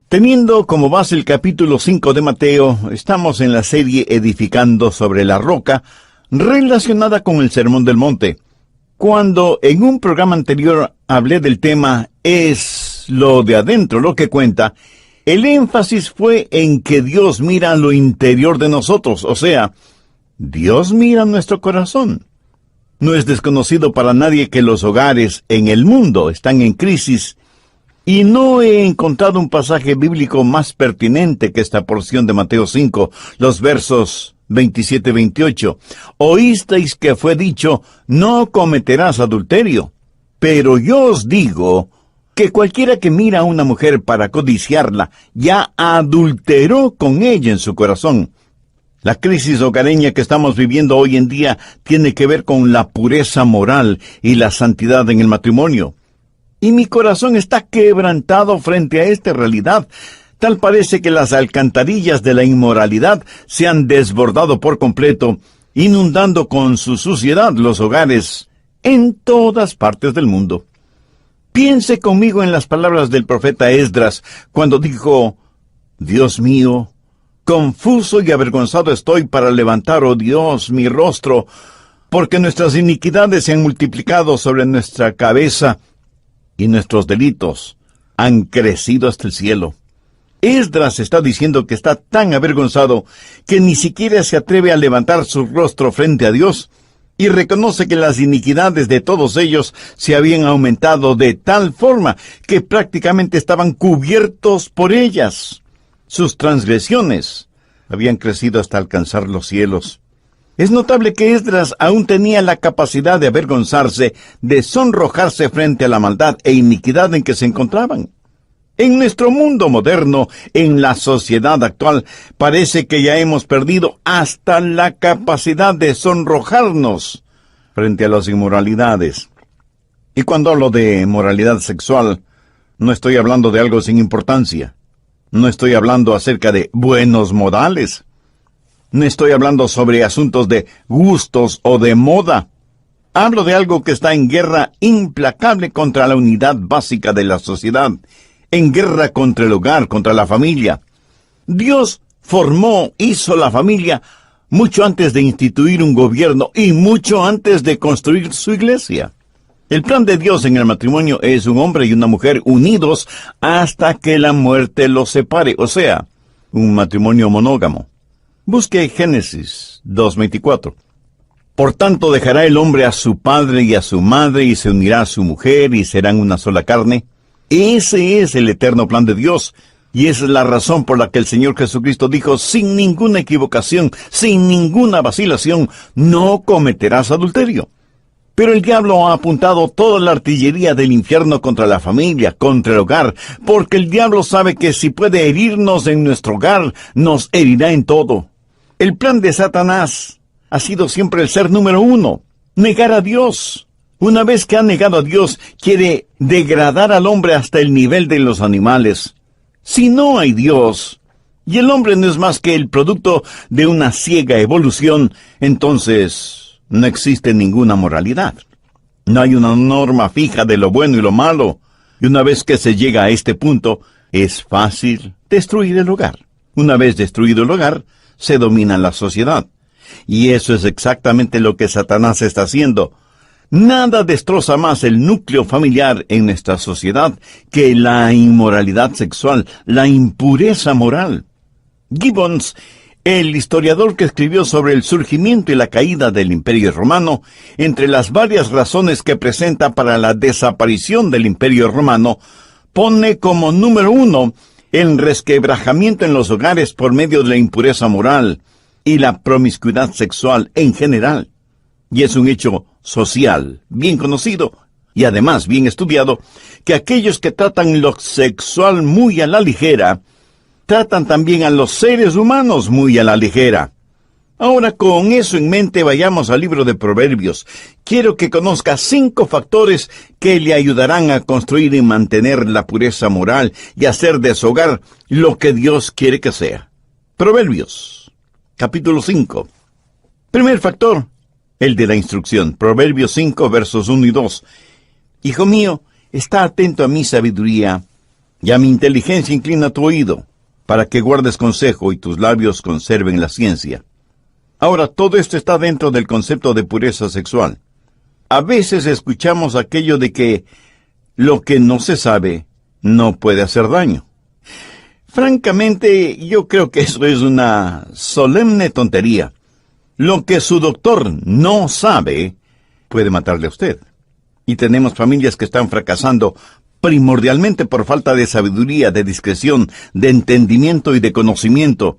Teniendo como base el capítulo 5 de Mateo, estamos en la serie Edificando sobre la Roca, relacionada con el Sermón del Monte. Cuando en un programa anterior hablé del tema "es lo de adentro lo que cuenta", el énfasis fue en que Dios mira lo interior de nosotros, o sea, Dios mira nuestro corazón. No es desconocido para nadie que los hogares en el mundo están en crisis, y no he encontrado un pasaje bíblico más pertinente que esta porción de Mateo 5, los versos 27-28. Oísteis que fue dicho, no cometerás adulterio. Pero yo os digo que cualquiera que mira a una mujer para codiciarla, ya adulteró con ella en su corazón. La crisis hogareña que estamos viviendo hoy en día tiene que ver con la pureza moral y la santidad en el matrimonio. Y mi corazón está quebrantado frente a esta realidad. Tal parece que las alcantarillas de la inmoralidad se han desbordado por completo, inundando con su suciedad los hogares en todas partes del mundo. Piense conmigo en las palabras del profeta Esdras, cuando dijo, Dios mío, confuso y avergonzado estoy para levantar, oh Dios, mi rostro, porque nuestras iniquidades se han multiplicado sobre nuestra cabeza, y nuestros delitos han crecido hasta el cielo. Esdras está diciendo que está tan avergonzado que ni siquiera se atreve a levantar su rostro frente a Dios, y reconoce que las iniquidades de todos ellos se habían aumentado de tal forma que prácticamente estaban cubiertos por ellas. Sus transgresiones habían crecido hasta alcanzar los cielos. Es notable que Esdras aún tenía la capacidad de avergonzarse, de sonrojarse frente a la maldad e iniquidad en que se encontraban. En nuestro mundo moderno, en la sociedad actual, parece que ya hemos perdido hasta la capacidad de sonrojarnos frente a las inmoralidades. Y cuando hablo de moralidad sexual, no estoy hablando de algo sin importancia. No estoy hablando acerca de buenos modales. No estoy hablando sobre asuntos de gustos o de moda. Hablo de algo que está en guerra implacable contra la unidad básica de la sociedad, en guerra contra el hogar, contra la familia. Dios hizo la familia mucho antes de instituir un gobierno y mucho antes de construir su iglesia. El plan de Dios en el matrimonio es un hombre y una mujer unidos hasta que la muerte los separe, o sea, un matrimonio monógamo. Busque Génesis 2:24. Por tanto dejará el hombre a su padre y a su madre y se unirá a su mujer y serán una sola carne. Ese es el eterno plan de Dios y esa es la razón por la que el Señor Jesucristo dijo sin ninguna equivocación, sin ninguna vacilación, no cometerás adulterio. Pero el diablo ha apuntado toda la artillería del infierno contra la familia, contra el hogar, porque el diablo sabe que si puede herirnos en nuestro hogar, nos herirá en todo. El plan de Satanás ha sido siempre el ser número uno, negar a Dios. Una vez que ha negado a Dios, quiere degradar al hombre hasta el nivel de los animales. Si no hay Dios, y el hombre no es más que el producto de una ciega evolución, entonces no existe ninguna moralidad. No hay una norma fija de lo bueno y lo malo, y una vez que se llega a este punto, es fácil destruir el hogar. Una vez destruido el hogar, se domina la sociedad. Y eso es exactamente lo que Satanás está haciendo. Nada destroza más el núcleo familiar en nuestra sociedad que la inmoralidad sexual, la impureza moral. Gibbons, el historiador que escribió sobre el surgimiento y la caída del Imperio Romano, entre las varias razones que presenta para la desaparición del Imperio Romano, pone como número 1 el resquebrajamiento en los hogares por medio de la impureza moral y la promiscuidad sexual en general. Y es un hecho social, bien conocido, y además bien estudiado, que aquellos que tratan lo sexual muy a la ligera, tratan también a los seres humanos muy a la ligera. Ahora, con eso en mente, vayamos al libro de Proverbios. Quiero que conozca 5 factores que le ayudarán a construir y mantener la pureza moral y hacer de su hogar lo que Dios quiere que sea. Proverbios, capítulo 5. Primer factor, el de la instrucción. Proverbios 5, versos 1 y 2. Hijo mío, está atento a mi sabiduría Y a mi inteligencia inclina tu oído, para que guardes consejo y tus labios conserven la ciencia. Ahora, todo esto está dentro del concepto de pureza sexual. A veces escuchamos aquello de que lo que no se sabe no puede hacer daño. Francamente, yo creo que eso es una solemne tontería. Lo que su doctor no sabe puede matarle a usted. Y tenemos familias que están fracasando primordialmente por falta de sabiduría, de discreción, de entendimiento y de conocimiento.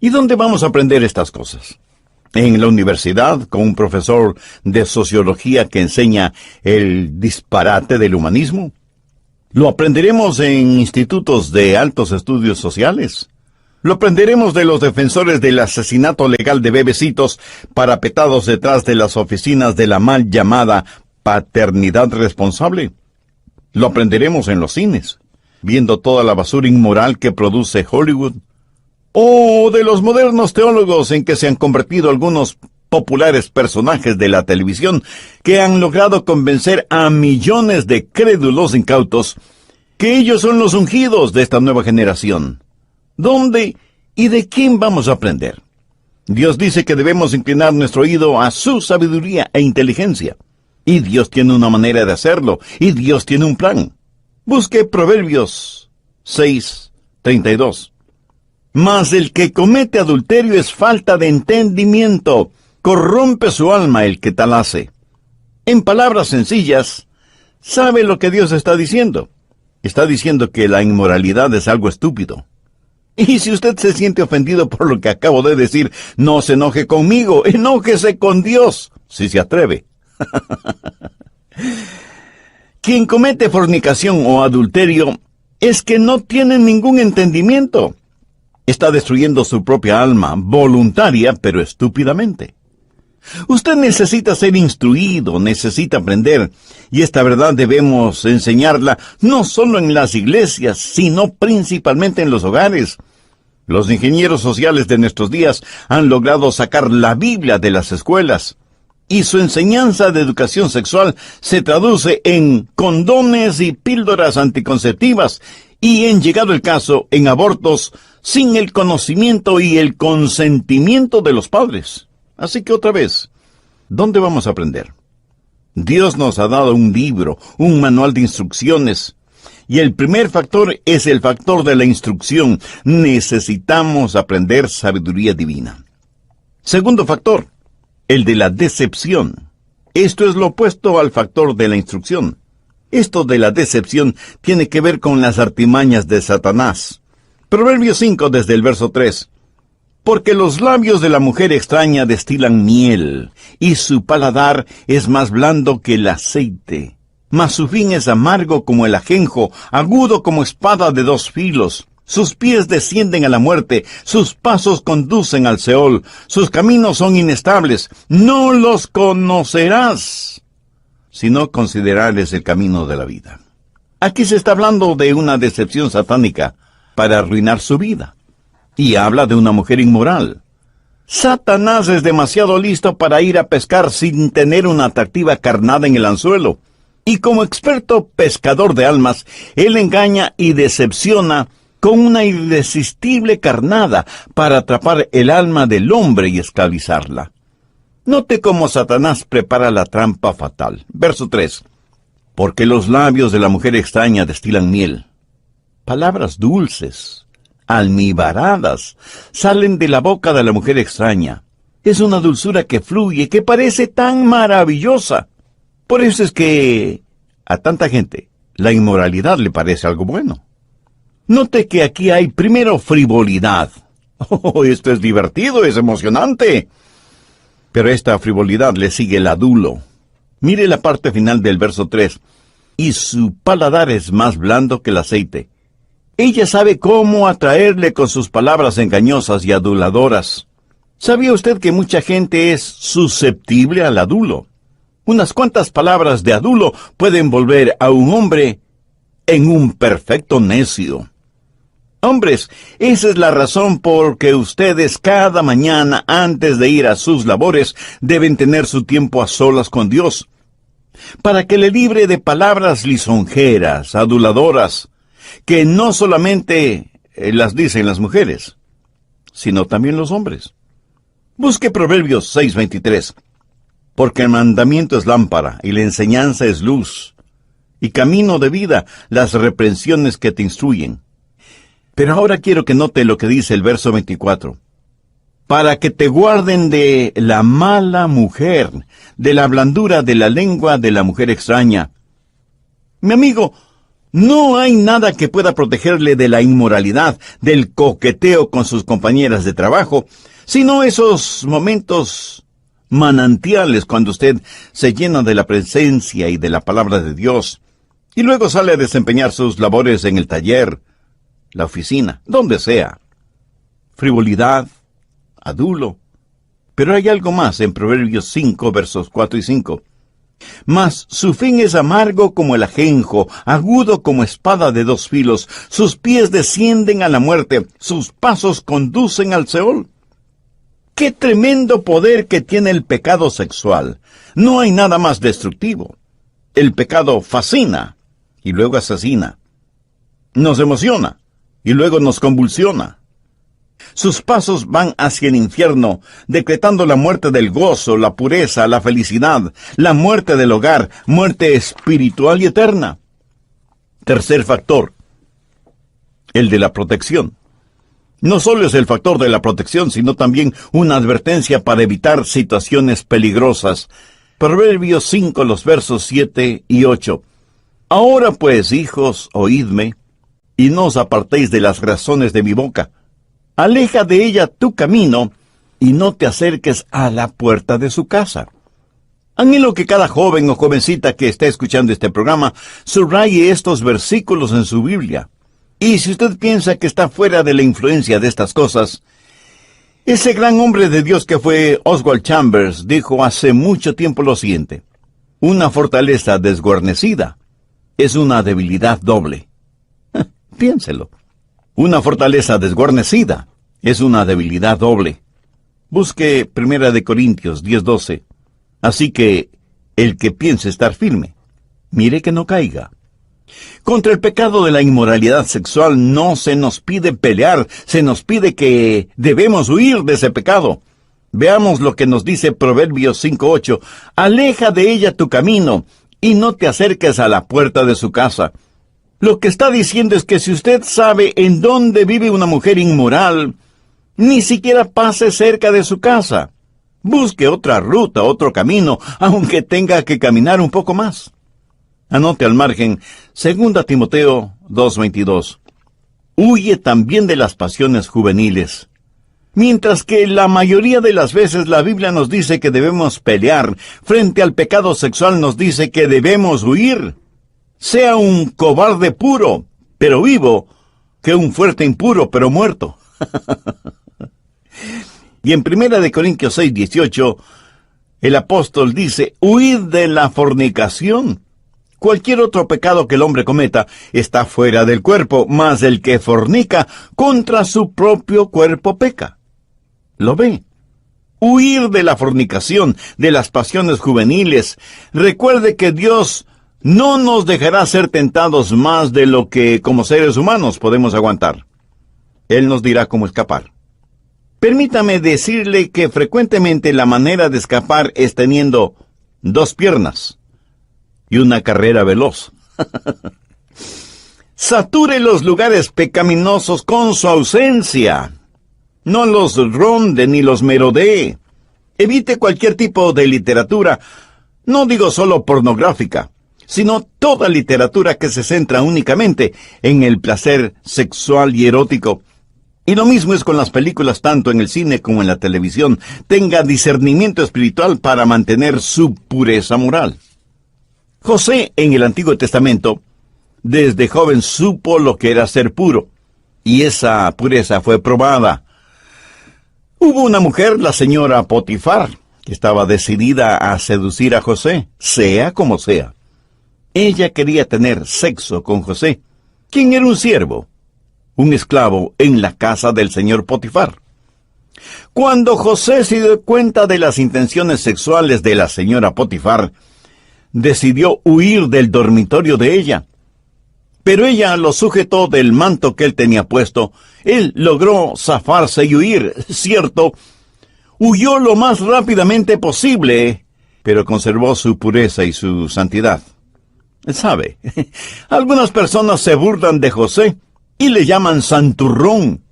¿Y dónde vamos a aprender estas cosas? ¿En la universidad, con un profesor de sociología que enseña el disparate del humanismo? ¿Lo aprenderemos en institutos de altos estudios sociales? ¿Lo aprenderemos de los defensores del asesinato legal de bebecitos parapetados detrás de las oficinas de la mal llamada paternidad responsable? ¿Lo aprenderemos en los cines, viendo toda la basura inmoral que produce Hollywood? ¿O de los modernos teólogos en que se han convertido algunos populares personajes de la televisión que han logrado convencer a millones de crédulos incautos que ellos son los ungidos de esta nueva generación? ¿Dónde y de quién vamos a aprender? Dios dice que debemos inclinar nuestro oído a su sabiduría e inteligencia. Y Dios tiene una manera de hacerlo, y Dios tiene un plan. Busque Proverbios 6:32. Mas el que comete adulterio es falta de entendimiento, corrompe su alma el que tal hace. En palabras sencillas, ¿sabe lo que Dios está diciendo? Está diciendo que la inmoralidad es algo estúpido. Y si usted se siente ofendido por lo que acabo de decir, no se enoje conmigo, enójese con Dios, si se atreve. Quien comete fornicación o adulterio es que no tiene ningún entendimiento. Está destruyendo su propia alma, voluntaria pero estúpidamente. Usted necesita ser instruido, necesita aprender, y esta verdad debemos enseñarla no solo en las iglesias, sino principalmente en los hogares. Los ingenieros sociales de nuestros días han logrado sacar la Biblia de las escuelas, y su enseñanza de educación sexual se traduce en condones y píldoras anticonceptivas, y en llegado el caso, en abortos sin el conocimiento y el consentimiento de los padres. Así que otra vez, ¿dónde vamos a aprender? Dios nos ha dado un libro, un manual de instrucciones, y el primer factor es el factor de la instrucción. Necesitamos aprender sabiduría divina. Segundo factor, el de la decepción. Esto es lo opuesto al factor de la instrucción. Esto de la decepción tiene que ver con las artimañas de Satanás. Proverbios 5 desde el verso 3. Porque los labios de la mujer extraña destilan miel, y su paladar es más blando que el aceite. Mas su fin es amargo como el ajenjo, agudo como espada de dos filos. Sus pies descienden a la muerte, sus pasos conducen al Seol, sus caminos son inestables. No los conocerás, si no considerares el camino de la vida. Aquí se está hablando de una decepción satánica para arruinar su vida. Y habla de una mujer inmoral. Satanás es demasiado listo para ir a pescar sin tener una atractiva carnada en el anzuelo. Y como experto pescador de almas, él engaña y decepciona con una irresistible carnada para atrapar el alma del hombre y esclavizarla. Note cómo Satanás prepara la trampa fatal. Verso 3. Porque los labios de la mujer extraña destilan miel. Palabras dulces, almibaradas, salen de la boca de la mujer extraña. Es una dulzura que fluye, que parece tan maravillosa. Por eso es que a tanta gente la inmoralidad le parece algo bueno. Note que aquí hay primero frivolidad. Oh, esto es divertido, es emocionante. Pero a esta frivolidad le sigue el adulo. Mire la parte final del verso 3. Y su paladar es más blando que el aceite. Ella sabe cómo atraerle con sus palabras engañosas y aduladoras. ¿Sabía usted que mucha gente es susceptible al adulo? Unas cuantas palabras de adulo pueden volver a un hombre en un perfecto necio. Hombres, esa es la razón por que ustedes cada mañana antes de ir a sus labores deben tener su tiempo a solas con Dios, para que le libre de palabras lisonjeras, aduladoras, que no solamente las dicen las mujeres, sino también los hombres. Busque Proverbios 6:23. Porque el mandamiento es lámpara, y la enseñanza es luz, y camino de vida las reprensiones que te instruyen. Pero ahora quiero que note lo que dice el verso 24. Para que te guarden de la mala mujer, de la blandura de la lengua de la mujer extraña. Mi amigo, no hay nada que pueda protegerle de la inmoralidad, del coqueteo con sus compañeras de trabajo, sino esos momentos manantiales cuando usted se llena de la presencia y de la palabra de Dios, y luego sale a desempeñar sus labores en el taller, la oficina, donde sea. Frivolidad, adulo. Pero hay algo más en Proverbios 5, versos 4 y 5. Mas su fin es amargo como el ajenjo, agudo como espada de dos filos. Sus pies descienden a la muerte, sus pasos conducen al Seol. ¡Qué tremendo poder que tiene el pecado sexual! No hay nada más destructivo. El pecado fascina y luego asesina. Nos emociona y luego nos convulsiona. Sus pasos van hacia el infierno, decretando la muerte del gozo, la pureza, la felicidad, la muerte del hogar, muerte espiritual y eterna. Tercer factor, el de la protección. No solo es el factor de la protección, sino también una advertencia para evitar situaciones peligrosas. Proverbios 5, los versos 7 y 8. Ahora pues, hijos, oídme, y no os apartéis de las razones de mi boca. Aleja de ella tu camino, y no te acerques a la puerta de su casa. Anhelo que cada joven o jovencita que esté escuchando este programa subraye estos versículos en su Biblia. Y si usted piensa que está fuera de la influencia de estas cosas, ese gran hombre de Dios que fue Oswald Chambers dijo hace mucho tiempo lo siguiente: una fortaleza desguarnecida es una debilidad doble. Piénselo. Una fortaleza desguarnecida es una debilidad doble. Busque 1 Corintios 10:12. Así que el que piense estar firme, mire que no caiga. Contra el pecado de la inmoralidad sexual no se nos pide pelear, se nos pide que debemos huir de ese pecado. Veamos lo que nos dice Proverbios 5:8. Aleja de ella tu camino, y no te acerques a la puerta de su casa. Lo que está diciendo es que si usted sabe en dónde vive una mujer inmoral, ni siquiera pase cerca de su casa. Busque otra ruta, otro camino, aunque tenga que caminar un poco más. Anote al margen 2 Timoteo 2:22. Huye también de las pasiones juveniles. Mientras que la mayoría de las veces la Biblia nos dice que debemos pelear, frente al pecado sexual nos dice que debemos huir. Sea un cobarde puro, pero vivo, que un fuerte impuro, pero muerto. Y en 1 Corintios 6:18, el apóstol dice, huid de la fornicación. Cualquier otro pecado que el hombre cometa está fuera del cuerpo, mas el que fornica contra su propio cuerpo peca. ¿Lo ve? Huir de la fornicación, de las pasiones juveniles. Recuerde que Dios no nos dejará ser tentados más de lo que como seres humanos podemos aguantar. Él nos dirá cómo escapar. Permítame decirle que frecuentemente la manera de escapar es teniendo 2 piernas y una carrera veloz. Sature los lugares pecaminosos con su ausencia. No los ronde ni los merodee. Evite cualquier tipo de literatura, no digo solo pornográfica, sino toda literatura que se centra únicamente en el placer sexual y erótico. Y lo mismo es con las películas, tanto en el cine como en la televisión. Tenga discernimiento espiritual para mantener su pureza moral. José, en el Antiguo Testamento, desde joven supo lo que era ser puro, y esa pureza fue probada. Hubo una mujer, la señora Potifar, que estaba decidida a seducir a José, sea como sea. Ella quería tener sexo con José, quien era un siervo, un esclavo en la casa del señor Potifar. Cuando José se dio cuenta de las intenciones sexuales de la señora Potifar, decidió huir del dormitorio de ella. pero ella lo sujetó del manto que él tenía puesto. Él logró zafarse y huir, cierto. Huyó lo más rápidamente posible, pero conservó su pureza y su santidad. ¿Sabe? Algunas personas se burlan de José y le llaman santurrón.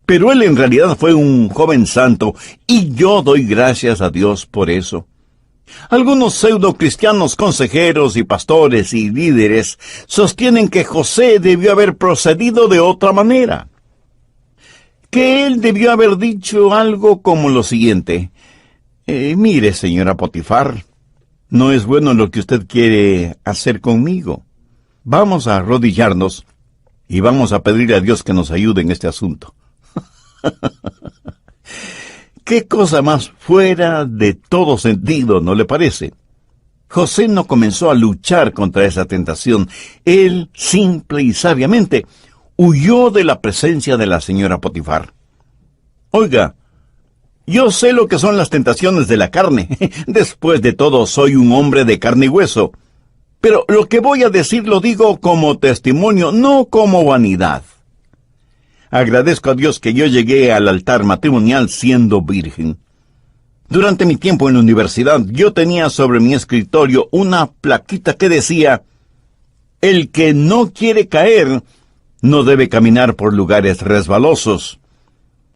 Pero él en realidad fue un joven santo, y yo doy gracias a Dios por eso. Algunos pseudo-cristianos consejeros y pastores y líderes sostienen que José debió haber procedido de otra manera. Que él debió haber dicho algo como lo siguiente: mire, señora Potifar, no es bueno lo que usted quiere hacer conmigo. Vamos a arrodillarnos y vamos a pedirle a Dios que nos ayude en este asunto. ¡Qué cosa más fuera de todo sentido!, ¿no le parece? José no comenzó a luchar contra esa tentación. Él, simple y sabiamente, huyó de la presencia de la señora Potifar. Oiga, yo sé lo que son las tentaciones de la carne. Después de todo, soy un hombre de carne y hueso. Pero lo que voy a decir lo digo como testimonio, no como vanidad. Agradezco a Dios que yo llegué al altar matrimonial siendo virgen. Durante mi tiempo en la universidad, yo tenía sobre mi escritorio una plaquita que decía: el que no quiere caer, no debe caminar por lugares resbalosos.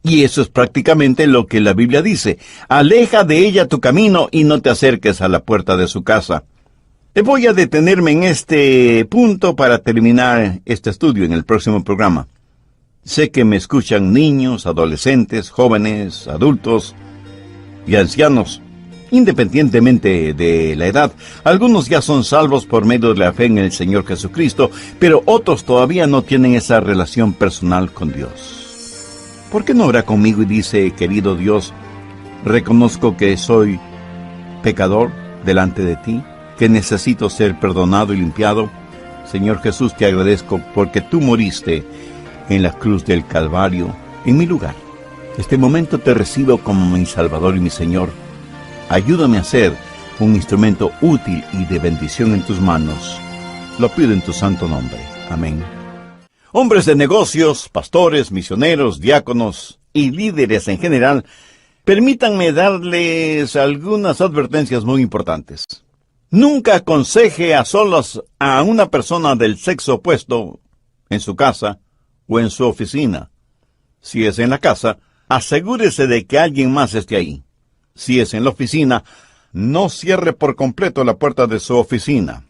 Y eso es prácticamente lo que la Biblia dice: aleja de ella tu camino y no te acerques a la puerta de su casa. Voy a detenerme en este punto para terminar este estudio en el próximo programa. Sé que me escuchan niños, adolescentes, jóvenes, adultos y ancianos, independientemente de la edad. Algunos ya son salvos por medio de la fe en el Señor Jesucristo, pero otros todavía no tienen esa relación personal con Dios. ¿Por qué no ora conmigo y dice: querido Dios, reconozco que soy pecador delante de ti, que necesito ser perdonado y limpiado? Señor Jesús, te agradezco porque tú moriste en la cruz del Calvario, en mi lugar. Este momento te recibo como mi Salvador y mi Señor. Ayúdame a ser un instrumento útil y de bendición en tus manos. Lo pido en tu santo nombre. Amén. Hombres de negocios, pastores, misioneros, diáconos y líderes en general, permítanme darles algunas advertencias muy importantes. Nunca aconseje a solas a una persona del sexo opuesto en su casa o en su oficina. Si es en la casa, asegúrese de que alguien más esté ahí. Si es en la oficina, no cierre por completo la puerta de su oficina.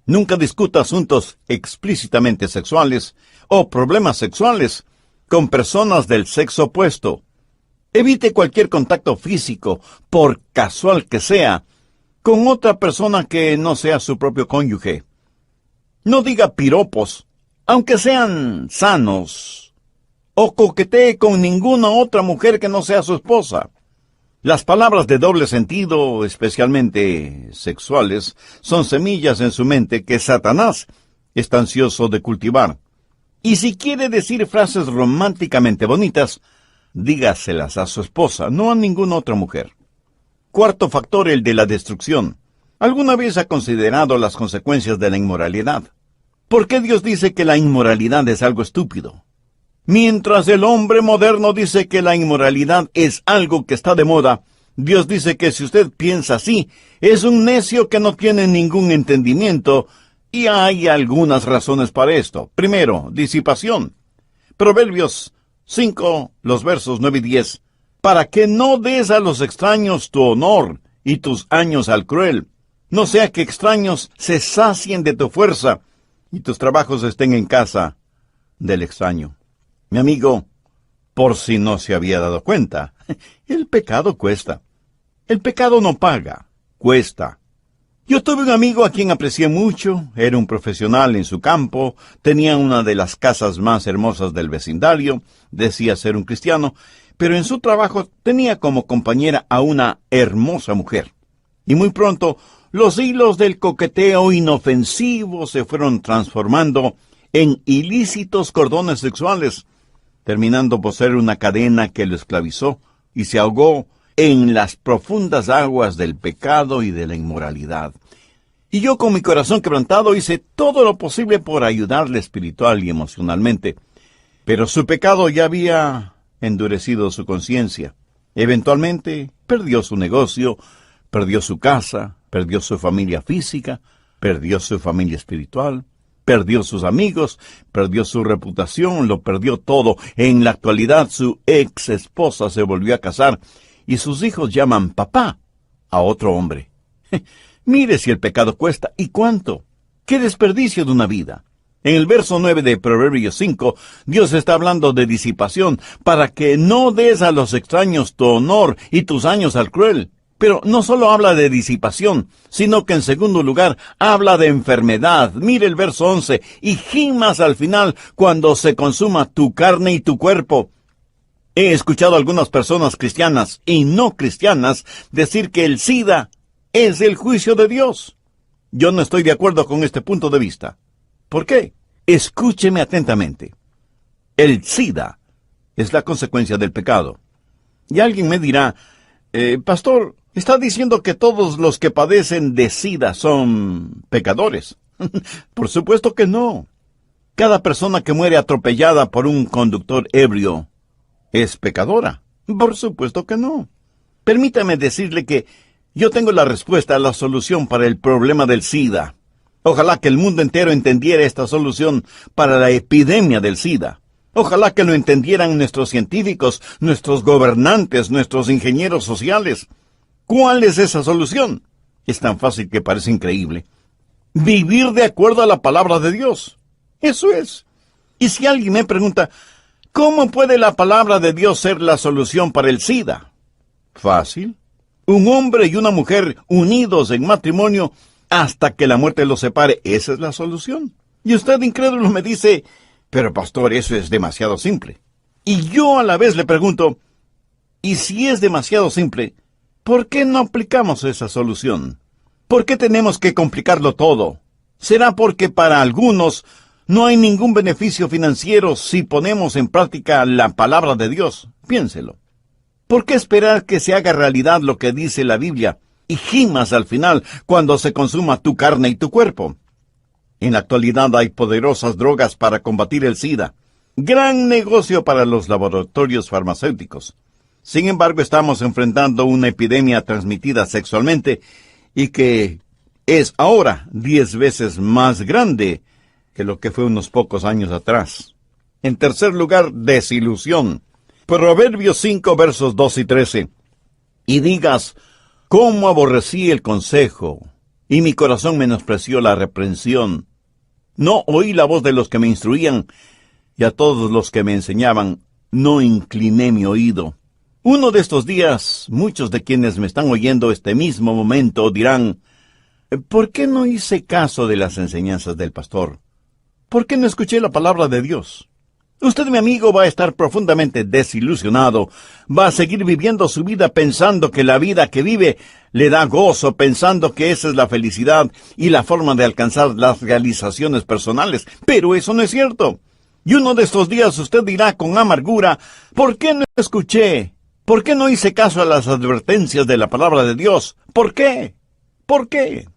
Nunca discuta asuntos explícitamente sexuales o problemas sexuales con personas del sexo opuesto. Evite cualquier contacto físico, por casual que sea, con otra persona que no sea su propio cónyuge. No diga piropos, aunque sean sanos, o coquetee con ninguna otra mujer que no sea su esposa. Las palabras de doble sentido, especialmente sexuales, son semillas en su mente que Satanás está ansioso de cultivar. Y si quiere decir frases románticamente bonitas, dígaselas a su esposa, no a ninguna otra mujer. Cuarto factor, el de la destrucción. ¿Alguna vez ha considerado las consecuencias de la inmoralidad? ¿Por qué Dios dice que la inmoralidad es algo estúpido? Mientras el hombre moderno dice que la inmoralidad es algo que está de moda, Dios dice que si usted piensa así, es un necio que no tiene ningún entendimiento, y hay algunas razones para esto. Primero, disipación. Proverbios 5, los versos 9 y 10. Para que no des a los extraños tu honor y tus años al cruel, no sea que extraños se sacien de tu fuerza y tus trabajos estén en casa del extraño. Mi amigo, por si no se había dado cuenta, el pecado cuesta. El pecado no paga, cuesta. Yo tuve un amigo a quien aprecié mucho, era un profesional en su campo, tenía una de las casas más hermosas del vecindario, decía ser un cristiano, pero en su trabajo tenía como compañera a una hermosa mujer. Y muy pronto, los hilos del coqueteo inofensivo se fueron transformando en ilícitos cordones sexuales, terminando por ser una cadena que lo esclavizó y se ahogó en las profundas aguas del pecado y de la inmoralidad. Y yo con mi corazón quebrantado hice todo lo posible por ayudarle espiritual y emocionalmente. Pero su pecado ya había endurecido su conciencia. Eventualmente perdió su negocio, perdió su casa, perdió su familia física, perdió su familia espiritual, perdió sus amigos, perdió su reputación, lo perdió todo. En la actualidad su ex esposa se volvió a casar y sus hijos llaman papá a otro hombre. Mire si el pecado cuesta. ¿Y cuánto? ¡Qué desperdicio de una vida! En el verso 9 de Proverbios 5, Dios está hablando de disipación, para que no des a los extraños tu honor y tus años al cruel. Pero no solo habla de disipación, sino que en segundo lugar habla de enfermedad. Mire el verso 11, y gimas al final cuando se consuma tu carne y tu cuerpo. He escuchado a algunas personas cristianas y no cristianas decir que el SIDA es el juicio de Dios. Yo no estoy de acuerdo con este punto de vista. ¿Por qué? Escúcheme atentamente. El SIDA es la consecuencia del pecado. Y alguien me dirá, pastor, ¿está diciendo que todos los que padecen de SIDA son pecadores? Por supuesto que no. Cada persona que muere atropellada por un conductor ebrio es pecadora. Por supuesto que no. Permítame decirle que yo tengo la respuesta, la solución para el problema del SIDA. Ojalá que el mundo entero entendiera esta solución para la epidemia del SIDA. Ojalá que lo entendieran nuestros científicos, nuestros gobernantes, nuestros ingenieros sociales. ¿Cuál es esa solución? Es tan fácil que parece increíble. Vivir de acuerdo a la palabra de Dios. Eso es. Y si alguien me pregunta, ¿cómo puede la palabra de Dios ser la solución para el SIDA? Fácil. Un hombre y una mujer unidos en matrimonio hasta que la muerte los separe. Esa es la solución. Y usted, incrédulo, me dice, pero pastor, eso es demasiado simple. Y yo a la vez le pregunto, ¿y si es demasiado simple, por qué no aplicamos esa solución? ¿Por qué tenemos que complicarlo todo? ¿Será porque para algunos no hay ningún beneficio financiero si ponemos en práctica la palabra de Dios? Piénselo. ¿Por qué esperar que se haga realidad lo que dice la Biblia y gimas al final cuando se consuma tu carne y tu cuerpo? En la actualidad hay poderosas drogas para combatir el SIDA. Gran negocio para los laboratorios farmacéuticos. Sin embargo, estamos enfrentando una epidemia transmitida sexualmente y que es ahora 10 veces más grande que lo que fue unos pocos años atrás. En tercer lugar, desilusión. Proverbios 5, versos 2 y 13. Y digas, ¿cómo aborrecí el consejo? Y mi corazón menospreció la reprensión. No oí la voz de los que me instruían, y a todos los que me enseñaban, no incliné mi oído. Uno de estos días, muchos de quienes me están oyendo este mismo momento dirán, ¿por qué no hice caso de las enseñanzas del pastor? ¿Por qué no escuché la palabra de Dios? Usted, mi amigo, va a estar profundamente desilusionado. Va a seguir viviendo su vida pensando que la vida que vive le da gozo, pensando que esa es la felicidad y la forma de alcanzar las realizaciones personales. Pero eso no es cierto. Y uno de estos días usted dirá con amargura, ¿por qué no escuché? ¿Por qué no hice caso a las advertencias de la palabra de Dios? ¿Por qué? ¿Por qué?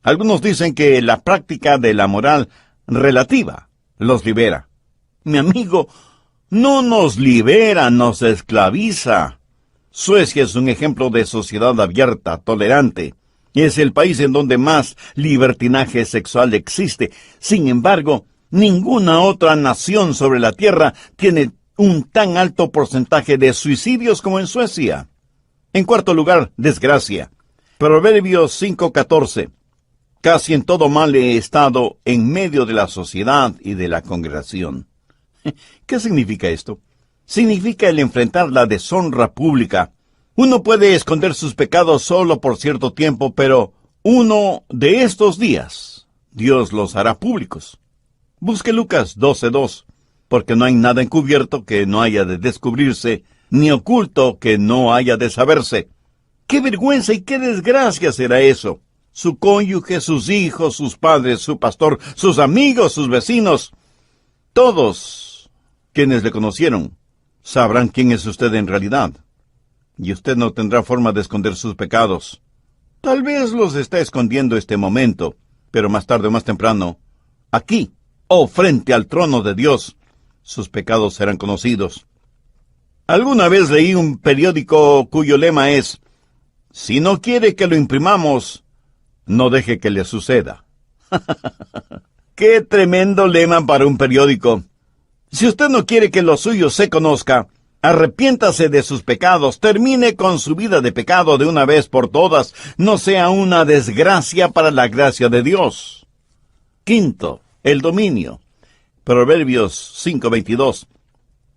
Algunos dicen que la práctica de la moral relativa los libera. Mi amigo, no nos libera, nos esclaviza. Suecia es un ejemplo de sociedad abierta, tolerante. Es el país en donde más libertinaje sexual existe. Sin embargo, ninguna otra nación sobre la tierra tiene un tan alto porcentaje de suicidios como en Suecia. En cuarto lugar, desgracia. Proverbios 5:14. Casi en todo mal he estado en medio de la sociedad y de la congregación. ¿Qué significa esto? Significa el enfrentar la deshonra pública. Uno puede esconder sus pecados solo por cierto tiempo, pero uno de estos días, Dios los hará públicos. Busque Lucas 12:2, porque no hay nada encubierto que no haya de descubrirse, ni oculto que no haya de saberse. ¡Qué vergüenza y qué desgracia será eso! Su cónyuge, sus hijos, sus padres, su pastor, sus amigos, sus vecinos, todos quienes le conocieron, sabrán quién es usted en realidad. Y usted no tendrá forma de esconder sus pecados. Tal vez los está escondiendo este momento, pero más tarde o más temprano, aquí, o frente al trono de Dios, sus pecados serán conocidos. Alguna vez leí un periódico cuyo lema es: si no quiere que lo imprimamos, no deje que le suceda. ¡Qué tremendo lema para un periódico! Si usted no quiere que lo suyo se conozca, arrepiéntase de sus pecados, termine con su vida de pecado de una vez por todas, no sea una desgracia para la gracia de Dios. Quinto, el dominio. Proverbios 5:22.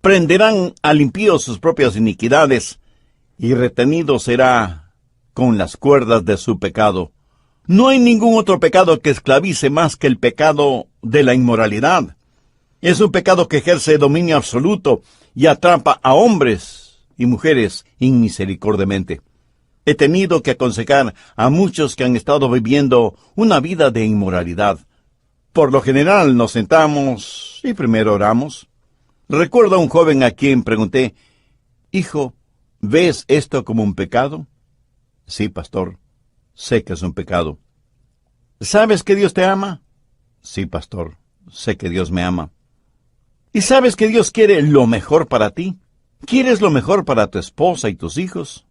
Prenderán al impío sus propias iniquidades, y retenido será con las cuerdas de su pecado. No hay ningún otro pecado que esclavice más que el pecado de la inmoralidad. Es un pecado que ejerce dominio absoluto y atrapa a hombres y mujeres inmisericordiamente. He tenido que aconsejar a muchos que han estado viviendo una vida de inmoralidad. Por lo general nos sentamos y primero oramos. Recuerdo a un joven a quien pregunté: hijo, ¿ves esto como un pecado? Sí, pastor, sé que es un pecado. ¿Sabes que Dios te ama? Sí, pastor, sé que Dios me ama. ¿Y sabes que Dios quiere lo mejor para ti? ¿Quieres lo mejor para tu esposa y tus hijos?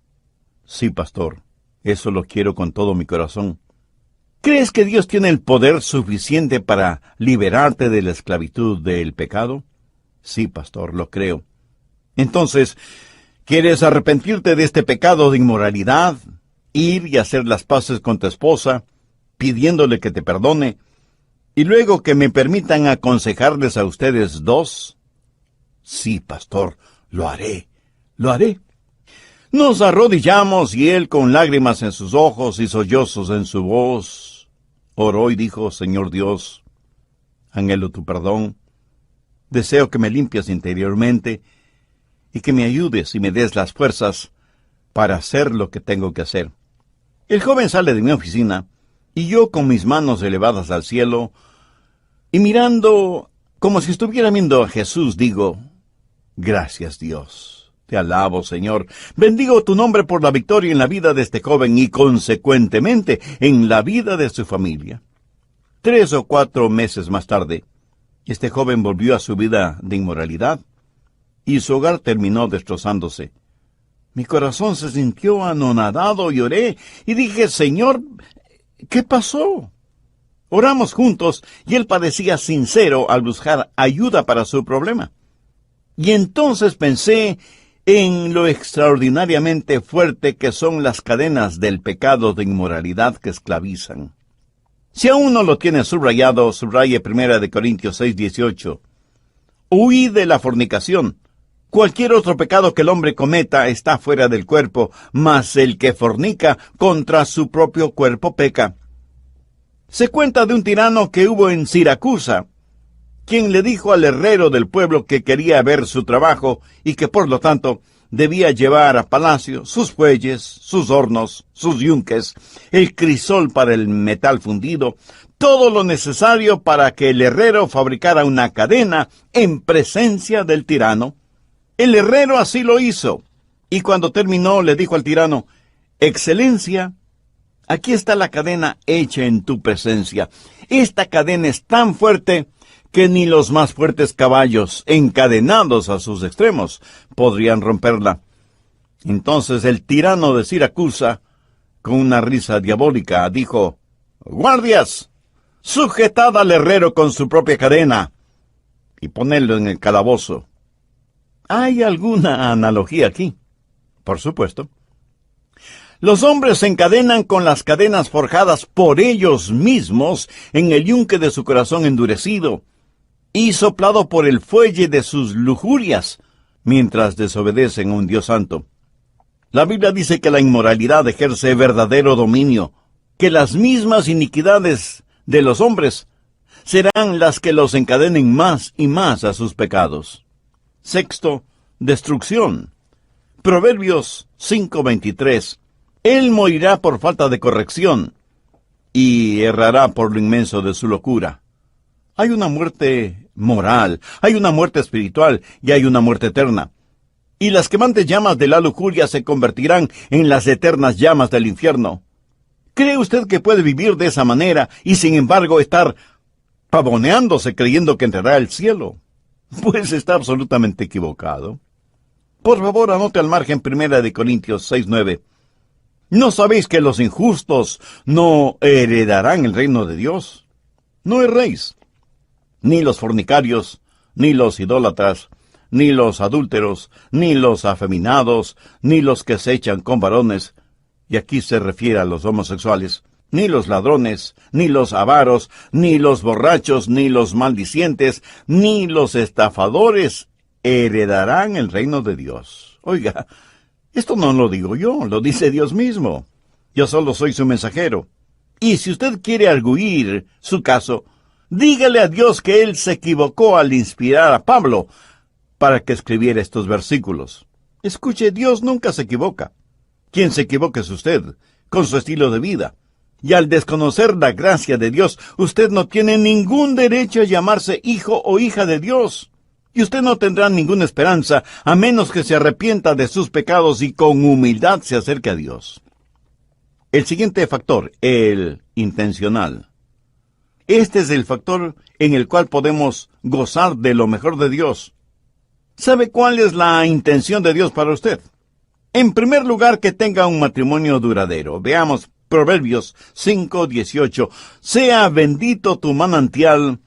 Sí, pastor, eso lo quiero con todo mi corazón. ¿Crees que Dios tiene el poder suficiente para liberarte de la esclavitud del pecado? Sí, pastor, lo creo. Entonces, ¿quieres arrepentirte de este pecado de inmoralidad? Ir y hacer las paces con tu esposa, pidiéndole que te perdone, y luego que me permitan aconsejarles a ustedes dos. Sí, pastor, lo haré, lo haré. Nos arrodillamos y él, con lágrimas en sus ojos y sollozos en su voz, oró y dijo: Señor Dios, anhelo tu perdón. Deseo que me limpies interiormente y que me ayudes y me des las fuerzas para hacer lo que tengo que hacer. El joven sale de mi oficina y yo, con mis manos elevadas al cielo y mirando como si estuviera viendo a Jesús, digo: gracias, Dios. Te alabo, Señor. Bendigo tu nombre por la victoria en la vida de este joven y, consecuentemente, en la vida de su familia. 3 o 4 meses más tarde, este joven volvió a su vida de inmoralidad y su hogar terminó destrozándose. Mi corazón se sintió anonadado y oré y dije: Señor, ¿qué pasó? Oramos juntos y él parecía sincero al buscar ayuda para su problema. Y entonces pensé en lo extraordinariamente fuerte que son las cadenas del pecado de inmoralidad que esclavizan. Si aún no lo tiene subrayado, subraye 1 Corintios 6:18. Huid de la fornicación. Cualquier otro pecado que el hombre cometa está fuera del cuerpo, mas el que fornica contra su propio cuerpo peca. Se cuenta de un tirano que hubo en Siracusa, quien le dijo al herrero del pueblo que quería ver su trabajo y que por lo tanto debía llevar a palacio sus fuelles, sus hornos, sus yunques, el crisol para el metal fundido, todo lo necesario para que el herrero fabricara una cadena en presencia del tirano. El herrero así lo hizo, y cuando terminó le dijo al tirano: Excelencia, aquí está la cadena hecha en tu presencia. Esta cadena es tan fuerte que ni los más fuertes caballos, encadenados a sus extremos, podrían romperla. Entonces el tirano de Siracusa, con una risa diabólica, dijo: ¡Guardias! Sujetad al herrero con su propia cadena y ponedlo en el calabozo. ¿Hay alguna analogía aquí? Por supuesto. Los hombres se encadenan con las cadenas forjadas por ellos mismos en el yunque de su corazón endurecido y soplado por el fuelle de sus lujurias, mientras desobedecen a un Dios santo. La Biblia dice que la inmoralidad ejerce verdadero dominio, que las mismas iniquidades de los hombres serán las que los encadenen más y más a sus pecados. Sexto, destrucción. Proverbios 5:23. Él morirá por falta de corrección y errará por lo inmenso de su locura. Hay una muerte moral, hay una muerte espiritual y hay una muerte eterna. Y las quemantes llamas de la lujuria se convertirán en las eternas llamas del infierno. ¿Cree usted que puede vivir de esa manera y sin embargo estar pavoneándose creyendo que entrará al cielo? Pues está absolutamente equivocado. Por favor, anote al margen 1 Corintios 6:9. ¿No sabéis que los injustos no heredarán el reino de Dios? No erréis. Ni los fornicarios, ni los idólatras, ni los adúlteros, ni los afeminados, ni los que se echan con varones, y aquí se refiere a los homosexuales, ni los ladrones, ni los avaros, ni los borrachos, ni los maldicientes, ni los estafadores heredarán el reino de Dios. Oiga, esto no lo digo yo, lo dice Dios mismo. Yo solo soy su mensajero. Y si usted quiere arguir su caso, dígale a Dios que Él se equivocó al inspirar a Pablo para que escribiera estos versículos. Escuche, Dios nunca se equivoca. Quien se equivoca es usted, con su estilo de vida. Y al desconocer la gracia de Dios, usted no tiene ningún derecho a llamarse hijo o hija de Dios. Y usted no tendrá ninguna esperanza, a menos que se arrepienta de sus pecados y con humildad se acerque a Dios. El siguiente factor, el intencional. Este es el factor en el cual podemos gozar de lo mejor de Dios. ¿Sabe cuál es la intención de Dios para usted? En primer lugar, que tenga un matrimonio duradero. Veamos Proverbios 5:18. Sea bendito tu manantial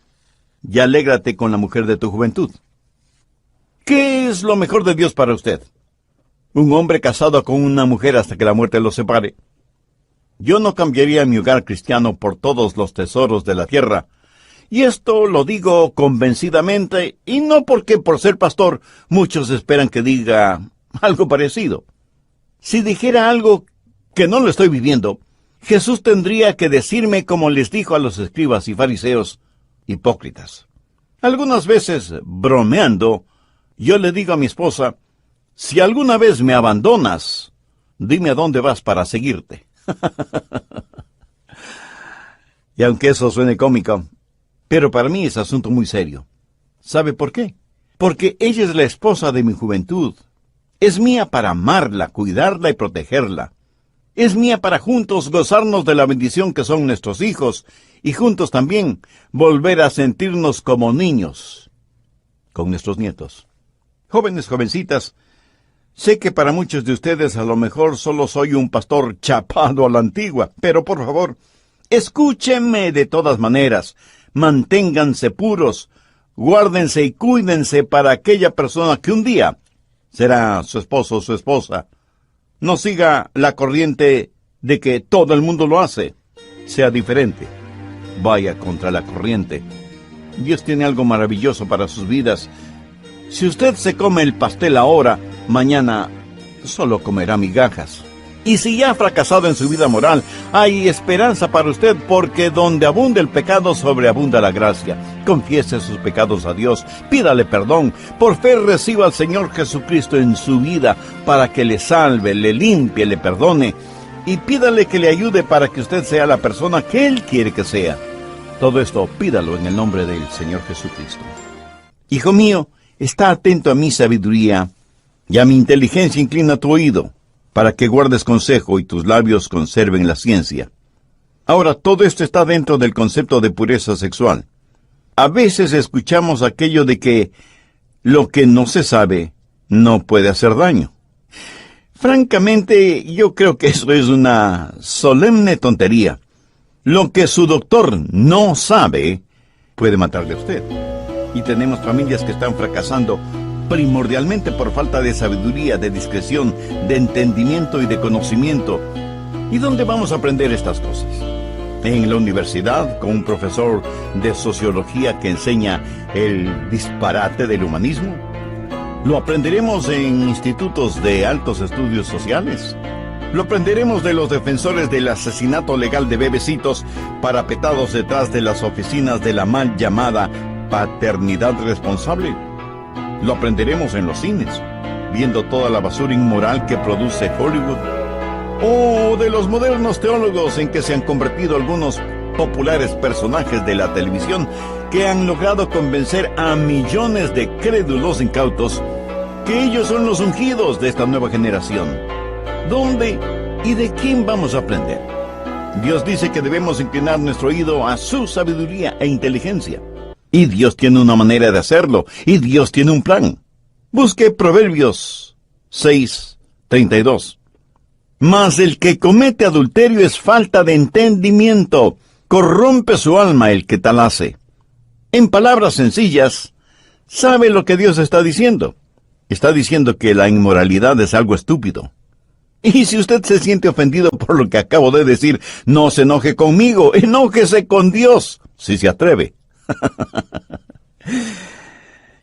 y alégrate con la mujer de tu juventud. ¿Qué es lo mejor de Dios para usted? ¿Un hombre casado con una mujer hasta que la muerte los separe? Yo no cambiaría mi hogar cristiano por todos los tesoros de la tierra. Y esto lo digo convencidamente, y no porque por ser pastor muchos esperan que diga algo parecido. Si dijera algo que no lo estoy viviendo, Jesús tendría que decirme como les dijo a los escribas y fariseos, hipócritas. Algunas veces, bromeando, yo le digo a mi esposa, si alguna vez me abandonas, dime a dónde vas para seguirte. Y aunque eso suene cómico, pero para mí es asunto muy serio. ¿Sabe por qué? Porque ella es la esposa de mi juventud. Es mía para amarla, cuidarla y protegerla. Es mía para juntos gozarnos de la bendición que son nuestros hijos y juntos también volver a sentirnos como niños con nuestros nietos. Jóvenes, jovencitas, sé que para muchos de ustedes a lo mejor solo soy un pastor chapado a la antigua, pero por favor, escúchenme de todas maneras. Manténganse puros, guárdense y cuídense para aquella persona que un día será su esposo o su esposa. No siga la corriente de que todo el mundo lo hace. Sea diferente. Vaya contra la corriente. Dios tiene algo maravilloso para sus vidas. Si usted se come el pastel ahora, mañana solo comerá migajas. Y si ya ha fracasado en su vida moral, hay esperanza para usted, porque donde abunda el pecado, sobreabunda la gracia. Confiese sus pecados a Dios, pídale perdón, por fe reciba al Señor Jesucristo en su vida, para que le salve, le limpie, le perdone, y pídale que le ayude para que usted sea la persona que Él quiere que sea. Todo esto pídalo en el nombre del Señor Jesucristo. Hijo mío, está atento a mi sabiduría, y a mi inteligencia inclina tu oído, para que guardes consejo y tus labios conserven la ciencia. Ahora, todo esto está dentro del concepto de pureza sexual. A veces escuchamos aquello de que lo que no se sabe no puede hacer daño. Francamente, yo creo que eso es una solemne tontería. Lo que su doctor no sabe puede matarle a usted. Y tenemos familias que están fracasando primordialmente por falta de sabiduría, de discreción, de entendimiento y de conocimiento. ¿Y dónde vamos a aprender estas cosas? ¿En la universidad, con un profesor de sociología que enseña el disparate del humanismo? ¿Lo aprenderemos en institutos de altos estudios sociales? ¿Lo aprenderemos de los defensores del asesinato legal de bebecitos parapetados detrás de las oficinas de la mal llamada paternidad responsable? ¿Lo aprenderemos en los cines, viendo toda la basura inmoral que produce Hollywood? ¿O de los modernos teólogos en que se han convertido algunos populares personajes de la televisión que han logrado convencer a millones de crédulos incautos que ellos son los ungidos de esta nueva generación? ¿Dónde y de quién vamos a aprender? Dios dice que debemos inclinar nuestro oído a su sabiduría e inteligencia. Y Dios tiene una manera de hacerlo, y Dios tiene un plan. Busque Proverbios 6:32. Mas el que comete adulterio es falta de entendimiento, corrompe su alma el que tal hace. En palabras sencillas, ¿sabe lo que Dios está diciendo? Está diciendo que la inmoralidad es algo estúpido. Y si usted se siente ofendido por lo que acabo de decir, no se enoje conmigo, enójese con Dios, si se atreve.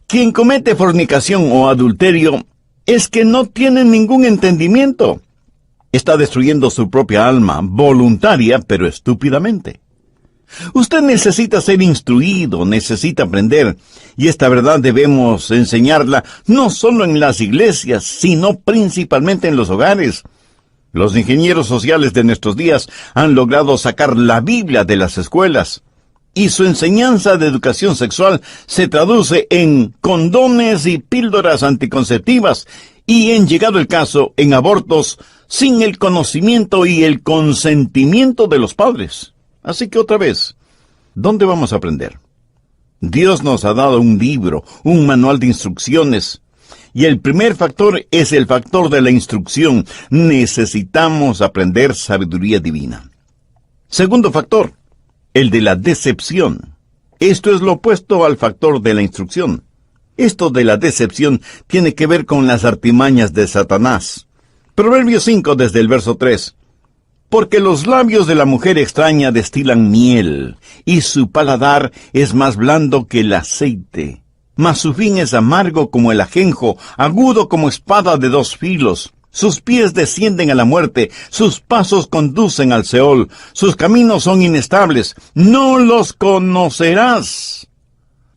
Quien comete fornicación o adulterio es que no tiene ningún entendimiento. Está destruyendo su propia alma, voluntaria pero estúpidamente. Usted necesita ser instruido, necesita aprender, y esta verdad debemos enseñarla no solo en las iglesias, sino principalmente en los hogares. Los ingenieros sociales de nuestros días han logrado sacar la Biblia de las escuelas, y su enseñanza de educación sexual se traduce en condones y píldoras anticonceptivas, y en llegado el caso, en abortos sin el conocimiento y el consentimiento de los padres. Así que otra vez, ¿dónde vamos a aprender? Dios nos ha dado un libro, un manual de instrucciones, y el primer factor es el factor de la instrucción. Necesitamos aprender sabiduría divina. Segundo factor, el de la decepción. Esto es lo opuesto al factor de la instrucción. Esto de la decepción tiene que ver con las artimañas de Satanás. Proverbios 5 desde el verso 3. Porque los labios de la mujer extraña destilan miel, y su paladar es más blando que el aceite. Mas su fin es amargo como el ajenjo, agudo como espada de dos filos. Sus pies descienden a la muerte, sus pasos conducen al Seol, sus caminos son inestables. No los conocerás,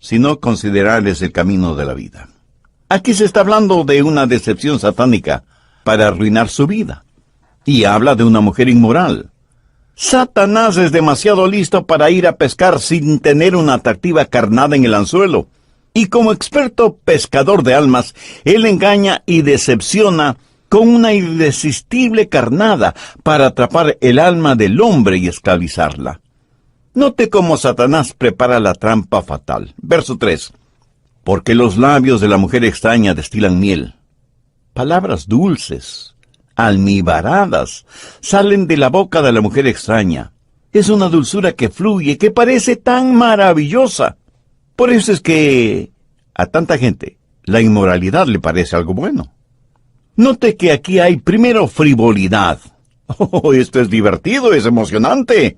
sino considerarles el camino de la vida. Aquí se está hablando de una decepción satánica para arruinar su vida. Y habla de una mujer inmoral. Satanás es demasiado listo para ir a pescar sin tener una atractiva carnada en el anzuelo. Y como experto pescador de almas, él engaña y decepciona con una irresistible carnada para atrapar el alma del hombre y esclavizarla. Note cómo Satanás prepara la trampa fatal. Verso 3. Porque los labios de la mujer extraña destilan miel. Palabras dulces, almibaradas, salen de la boca de la mujer extraña. Es una dulzura que fluye, que parece tan maravillosa. Por eso es que a tanta gente la inmoralidad le parece algo bueno. Note que aquí hay primero frivolidad. Oh, esto es divertido, es emocionante.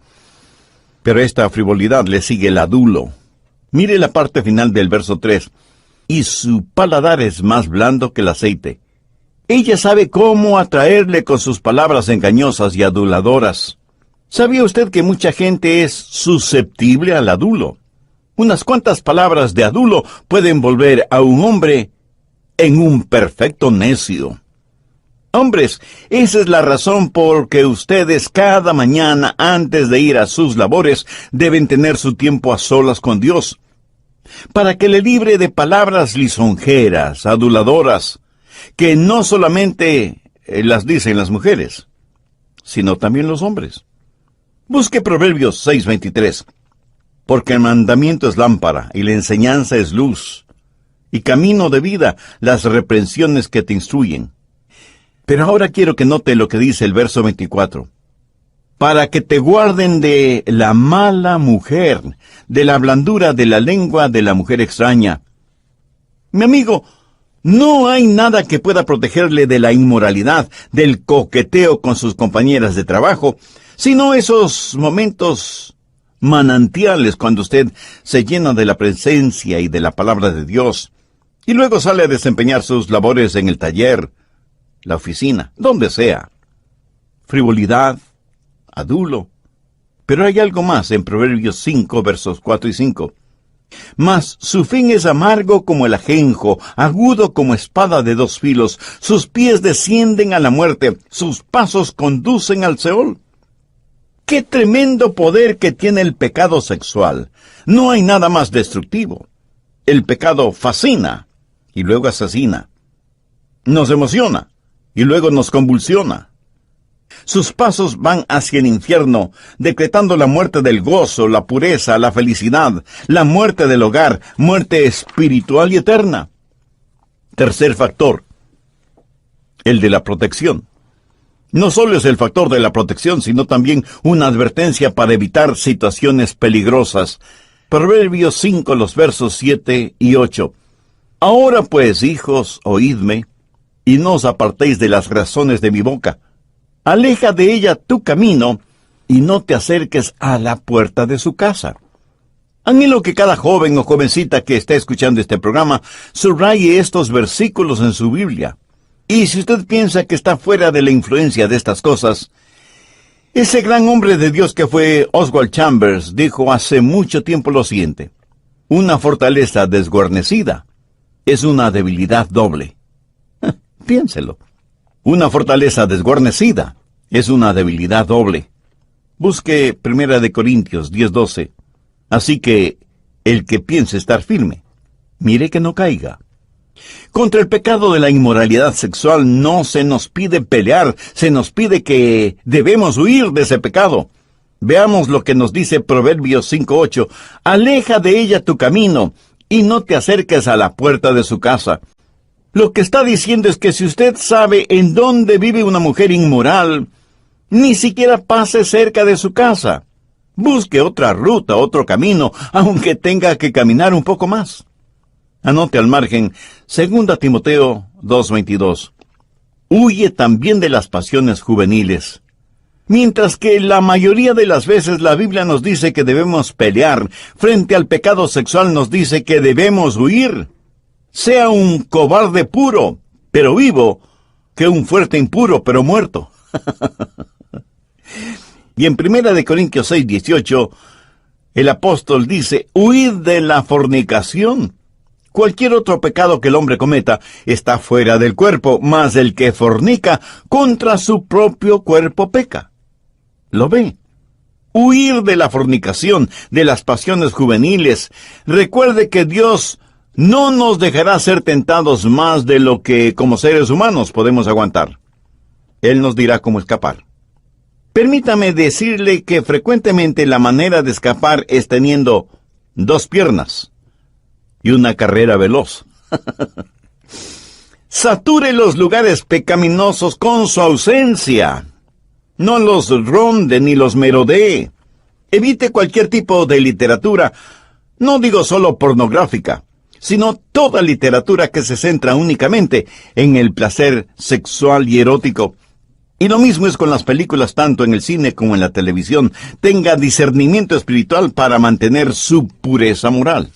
Pero a esta frivolidad le sigue el adulo. Mire la parte final del verso 3. Y su paladar es más blando que el aceite. Ella sabe cómo atraerle con sus palabras engañosas y aduladoras. ¿Sabía usted que mucha gente es susceptible al adulo? Unas cuantas palabras de adulo pueden volver a un hombre en un perfecto necio. Hombres, esa es la razón por que ustedes cada mañana antes de ir a sus labores deben tener su tiempo a solas con Dios, para que le libre de palabras lisonjeras, aduladoras, que no solamente las dicen las mujeres, sino también los hombres. Busque Proverbios 6:23. Porque el mandamiento es lámpara, y la enseñanza es luz, y camino de vida las reprensiones que te instruyen. Pero ahora quiero que note lo que dice el verso 24. Para que te guarden de la mala mujer, de la blandura de la lengua de la mujer extraña. Mi amigo, no hay nada que pueda protegerle de la inmoralidad, del coqueteo con sus compañeras de trabajo, sino esos momentos manantiales cuando usted se llena de la presencia y de la palabra de Dios, y luego sale a desempeñar sus labores en el taller, la oficina, donde sea. Frivolidad, adulo. Pero hay algo más en Proverbios 5, versos 4 y 5. Mas su fin es amargo como el ajenjo, agudo como espada de dos filos. Sus pies descienden a la muerte, sus pasos conducen al Seol. ¡Qué tremendo poder que tiene el pecado sexual! No hay nada más destructivo. El pecado fascina y luego asesina. Nos emociona y luego nos convulsiona. Sus pasos van hacia el infierno, decretando la muerte del gozo, la pureza, la felicidad, la muerte del hogar, muerte espiritual y eterna. Tercer factor, el de la protección. No solo es el factor de la protección, sino también una advertencia para evitar situaciones peligrosas. Proverbios 5, los versos 7 y 8. Ahora pues, hijos, oídme, y no os apartéis de las razones de mi boca. Aleja de ella tu camino, y no te acerques a la puerta de su casa. Anhelo que cada joven o jovencita que esté escuchando este programa subraye estos versículos en su Biblia. Y si usted piensa que está fuera de la influencia de estas cosas, ese gran hombre de Dios que fue Oswald Chambers dijo hace mucho tiempo lo siguiente: una fortaleza desguarnecida es una debilidad doble. Piénselo. Una fortaleza desguarnecida es una debilidad doble. Busque 1 Corintios 10:12. Así que el que piense estar firme, mire que no caiga. Contra el pecado de la inmoralidad sexual no se nos pide pelear, se nos pide que debemos huir de ese pecado. Veamos lo que nos dice Proverbios 5:8. Aleja de ella tu camino, y no te acerques a la puerta de su casa. Lo que está diciendo es que si usted sabe en dónde vive una mujer inmoral, ni siquiera pase cerca de su casa. Busque otra ruta, otro camino, aunque tenga que caminar un poco más. Anote al margen 2 Timoteo 2:22. Huye también de las pasiones juveniles. Mientras que la mayoría de las veces la Biblia nos dice que debemos pelear, frente al pecado sexual nos dice que debemos huir. Sea un cobarde puro, pero vivo, que un fuerte impuro, pero muerto. Y en 1 Corintios 6:18, el apóstol dice: huid de la fornicación. Cualquier otro pecado que el hombre cometa está fuera del cuerpo, mas el que fornica contra su propio cuerpo peca. ¿Lo ve? Huir de la fornicación, de las pasiones juveniles. Recuerde que Dios no nos dejará ser tentados más de lo que como seres humanos podemos aguantar. Él nos dirá cómo escapar. Permítame decirle que frecuentemente la manera de escapar es teniendo 2 piernas y una carrera veloz. Sature los lugares pecaminosos con su ausencia. No los ronde ni los merodee. Evite cualquier tipo de literatura, no digo solo pornográfica, sino toda literatura que se centra únicamente en el placer sexual y erótico. Y lo mismo es con las películas, tanto en el cine como en la televisión. Tenga discernimiento espiritual para mantener su pureza moral.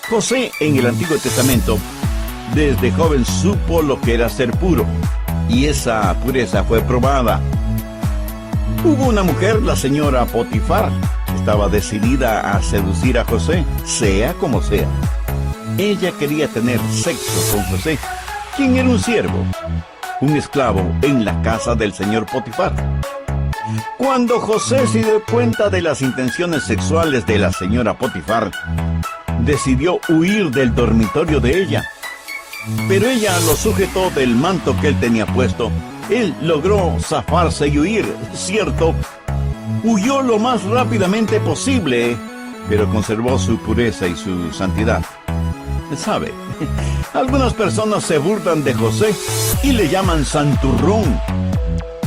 José, en el Antiguo Testamento, desde joven supo lo que era ser puro, y esa pureza fue probada. Hubo una mujer, la señora Potifar, estaba decidida a seducir a José, sea como sea. Ella quería tener sexo con José, quien era un siervo, un esclavo en la casa del señor Potifar. Cuando José se dio cuenta de las intenciones sexuales de la señora Potifar, decidió huir del dormitorio de ella. Pero ella lo sujetó del manto que él tenía puesto. Él logró zafarse y huir, cierto. Huyó lo más rápidamente posible, pero conservó su pureza y su santidad. ¿Sabe? Algunas personas se burlan de José y le llaman santurrón.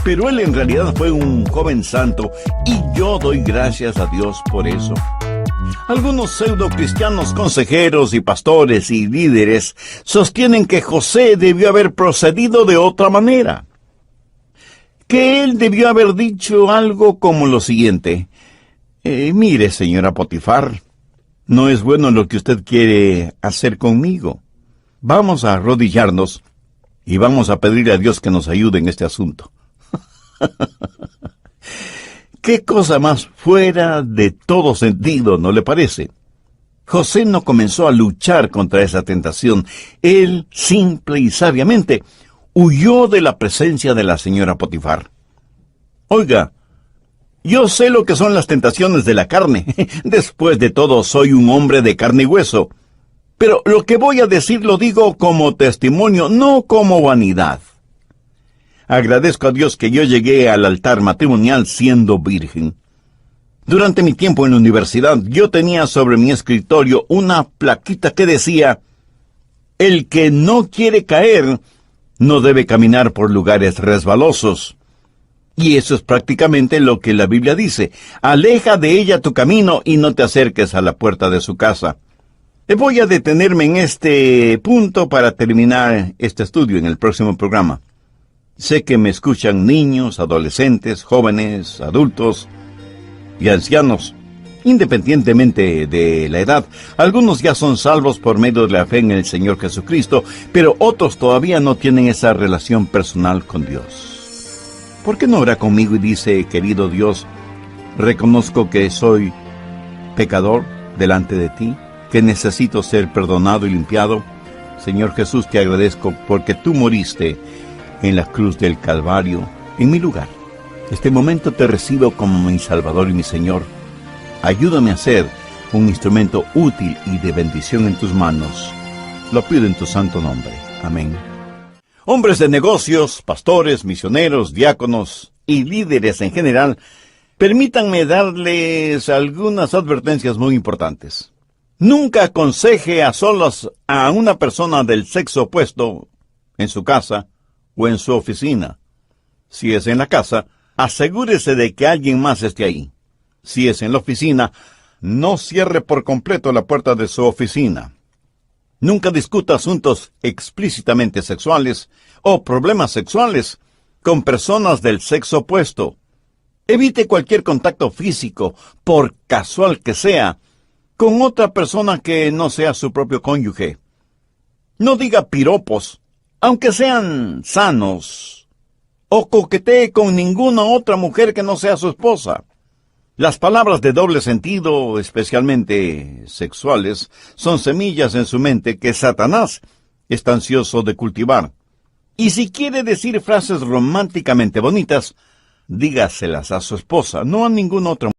Pero él en realidad fue un joven santo, y yo doy gracias a Dios por eso. Algunos pseudo-cristianos consejeros y pastores y líderes sostienen que José debió haber procedido de otra manera. Que él debió haber dicho algo como lo siguiente: mire, señora Potifar, no es bueno lo que usted quiere hacer conmigo. Vamos a arrodillarnos y vamos a pedirle a Dios que nos ayude en este asunto. ¡Qué cosa más fuera de todo sentido!, ¿no le parece? José no comenzó a luchar contra esa tentación. Él, simple y sabiamente, huyó de la presencia de la señora Potifar. Oiga, yo sé lo que son las tentaciones de la carne. Después de todo, soy un hombre de carne y hueso. Pero lo que voy a decir lo digo como testimonio, no como vanidad. Agradezco a Dios que yo llegué al altar matrimonial siendo virgen. Durante mi tiempo en la universidad, yo tenía sobre mi escritorio una plaquita que decía: el que no quiere caer, no debe caminar por lugares resbalosos. Y eso es prácticamente lo que la Biblia dice: aleja de ella tu camino y no te acerques a la puerta de su casa. Voy a detenerme en este punto para terminar este estudio en el próximo programa. Sé que me escuchan niños, adolescentes, jóvenes, adultos y ancianos, independientemente de la edad. Algunos ya son salvos por medio de la fe en el Señor Jesucristo, pero otros todavía no tienen esa relación personal con Dios. ¿Por qué no ora conmigo y dice: querido Dios, reconozco que soy pecador delante de ti, que necesito ser perdonado y limpiado? Señor Jesús, te agradezco porque tú moriste en la cruz del Calvario en mi lugar. Este momento te recibo como mi Salvador y mi Señor. Ayúdame a ser un instrumento útil y de bendición en tus manos. Lo pido en tu santo nombre. Amén. Hombres de negocios, pastores, misioneros, diáconos y líderes en general, permítanme darles algunas advertencias muy importantes. Nunca aconseje a solas a una persona del sexo opuesto en su casa o en su oficina. Si es en la casa, asegúrese de que alguien más esté ahí. Si es en la oficina, no cierre por completo la puerta de su oficina. Nunca discuta asuntos explícitamente sexuales o problemas sexuales con personas del sexo opuesto. Evite cualquier contacto físico, por casual que sea, con otra persona que no sea su propio cónyuge. No diga piropos, aunque sean sanos, o coquetee con ninguna otra mujer que no sea su esposa. Las palabras de doble sentido, especialmente sexuales, son semillas en su mente que Satanás está ansioso de cultivar. Y si quiere decir frases románticamente bonitas, dígaselas a su esposa, no a ninguna otra mujer.